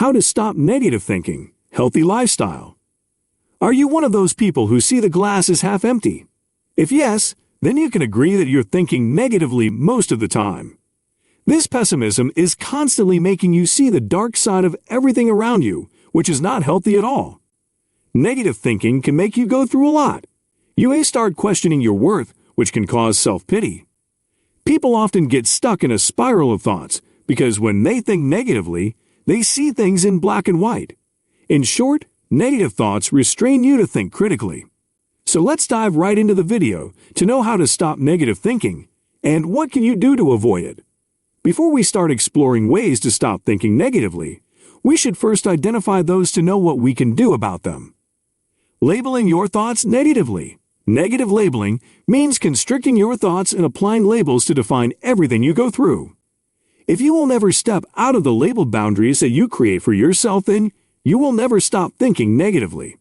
How to stop negative thinking, healthy lifestyle. Are you one of those people who see the glass as half empty? If yes, then you can agree that you're thinking negatively most of the time. This pessimism is constantly making you see the dark side of everything around you, which is not healthy at all. Negative thinking can make you go through a lot. You may start questioning your worth, which can cause self-pity. People often get stuck in a spiral of thoughts because when they think negatively, they see things in black and white. In short, negative thoughts restrain you to think critically. So let's dive right into the video to know how to stop negative thinking and what can you do to avoid it. Before we start exploring ways to stop thinking negatively, we should first identify those to know what we can do about them. Labeling your thoughts negatively. Negative labeling means constricting your thoughts and applying labels to define everything you go through. If you will never step out of the labeled boundaries that you create for yourself, then you will never stop thinking negatively.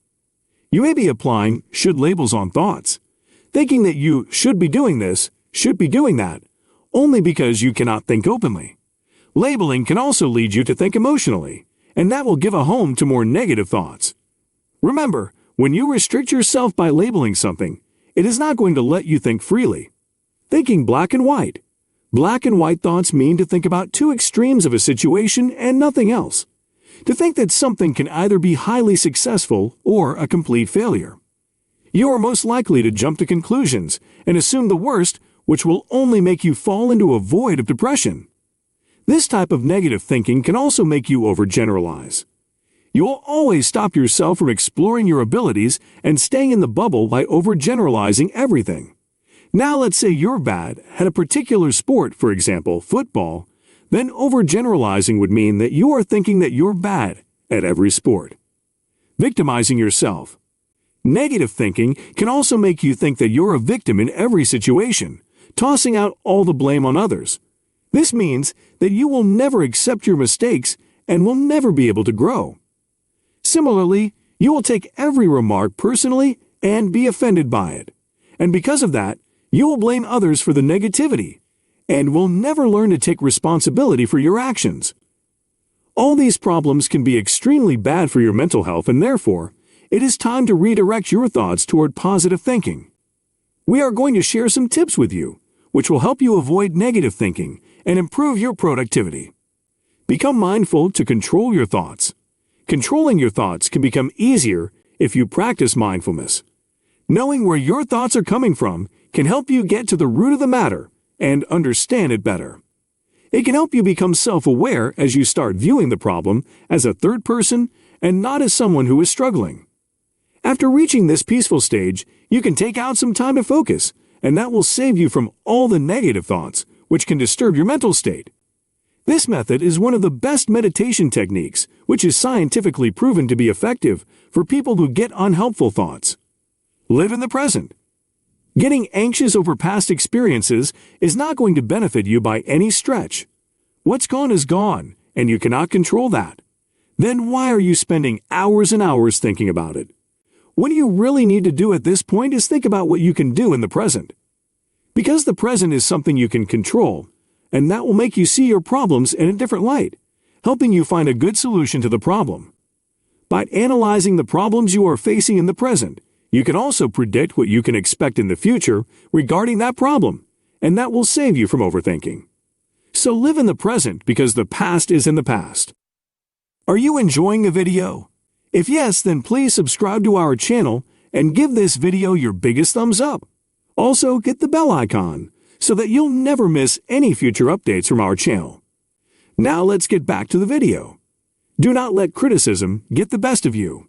You may be applying should labels on thoughts, thinking that you should be doing this, should be doing that, only because you cannot think openly. Labeling can also lead you to think emotionally, and that will give a home to more negative thoughts. Remember, when you restrict yourself by labeling something, it is not going to let you think freely. Thinking black and white. Black and white thoughts mean to think about two extremes of a situation and nothing else. To think that something can either be highly successful or a complete failure. You are most likely to jump to conclusions and assume the worst, which will only make you fall into a void of depression. This type of negative thinking can also make you overgeneralize. You will always stop yourself from exploring your abilities and staying in the bubble by overgeneralizing everything. Now let's say you're bad at a particular sport, for example, football, then overgeneralizing would mean that you are thinking that you're bad at every sport. Victimizing yourself. Negative thinking can also make you think that you're a victim in every situation, tossing out all the blame on others. This means that you will never accept your mistakes and will never be able to grow. Similarly, you will take every remark personally and be offended by it. And because of that, you will blame others for the negativity and will never learn to take responsibility for your actions. All these problems can be extremely bad for your mental health, and therefore, it is time to redirect your thoughts toward positive thinking. We are going to share some tips with you, which will help you avoid negative thinking and improve your productivity. Become mindful to control your thoughts. Controlling your thoughts can become easier if you practice mindfulness. Knowing where your thoughts are coming from can help you get to the root of the matter and understand it better. It can help you become self-aware as you start viewing the problem as a third person and not as someone who is struggling. After reaching this peaceful stage, you can take out some time to focus, and that will save you from all the negative thoughts, which can disturb your mental state. This method is one of the best meditation techniques, which is scientifically proven to be effective for people who get unhelpful thoughts. Live in the present. Getting anxious over past experiences is not going to benefit you by any stretch. What's gone is gone, and you cannot control that. Then why are you spending hours and hours thinking about it? What you really need to do at this point is think about what you can do in the present. Because the present is something you can control, and that will make you see your problems in a different light, helping you find a good solution to the problem. By analyzing the problems you are facing in the present, you can also predict what you can expect in the future regarding that problem, and that will save you from overthinking. So live in the present because the past is in the past. Are you enjoying the video? If yes, then please subscribe to our channel and give this video your biggest thumbs up. Also, hit the bell icon so that you'll never miss any future updates from our channel. Now let's get back to the video. Do not let criticism get the best of you.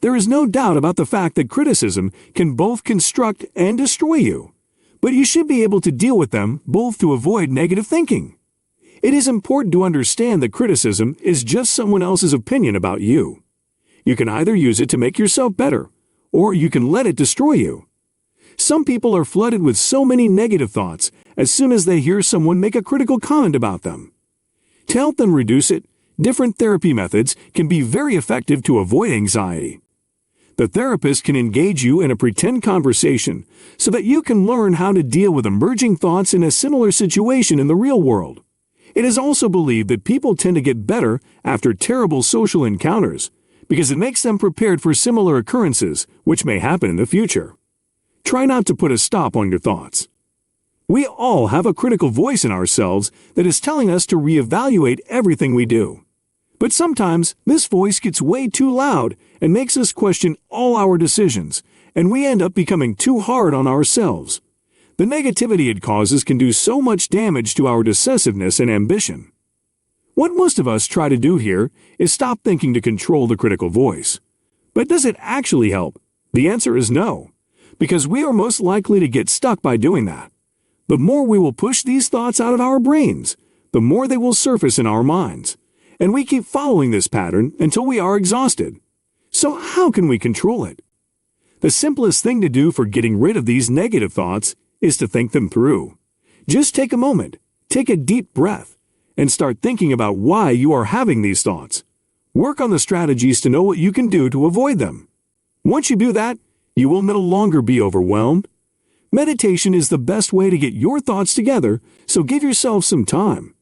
There is no doubt about the fact that criticism can both construct and destroy you, but you should be able to deal with them both to avoid negative thinking. It is important to understand that criticism is just someone else's opinion about you. You can either use it to make yourself better, or you can let it destroy you. Some people are flooded with so many negative thoughts as soon as they hear someone make a critical comment about them. To help them reduce it, different therapy methods can be very effective to avoid anxiety. The therapist can engage you in a pretend conversation so that you can learn how to deal with emerging thoughts in a similar situation in the real world. It is also believed that people tend to get better after terrible social encounters because it makes them prepared for similar occurrences which may happen in the future. Try not to put a stop on your thoughts. We all have a critical voice in ourselves that is telling us to reevaluate everything we do. But sometimes this voice gets way too loud and makes us question all our decisions, and we end up becoming too hard on ourselves. The negativity it causes can do so much damage to our decisiveness and ambition. What most of us try to do here is stop thinking to control the critical voice. But does it actually help? The answer is no, because we are most likely to get stuck by doing that. The more we will push these thoughts out of our brains, the more they will surface in our minds. And we keep following this pattern until we are exhausted. So how can we control it? The simplest thing to do for getting rid of these negative thoughts is to think them through. Just take a moment, take a deep breath, and start thinking about why you are having these thoughts. Work on the strategies to know what you can do to avoid them. Once you do that, you will no longer be overwhelmed. Meditation is the best way to get your thoughts together, so give yourself some time.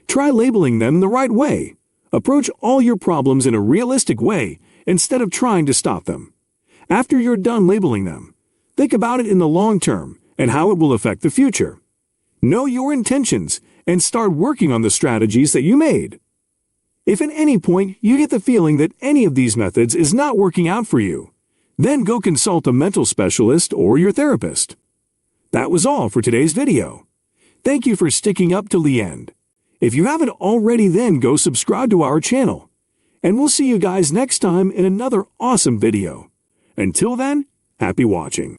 Try labeling them the right way. Approach all your problems in a realistic way instead of trying to stop them. After you're done labeling them, think about it in the long term and how it will affect the future. Know your intentions and start working on the strategies that you made. If at any point you get the feeling that any of these methods is not working out for you, then go consult a mental specialist or your therapist. That was all for today's video. Thank you for sticking up till the end. If you haven't already, then go subscribe to our channel. And we'll see you guys next time in another awesome video. Until then, happy watching.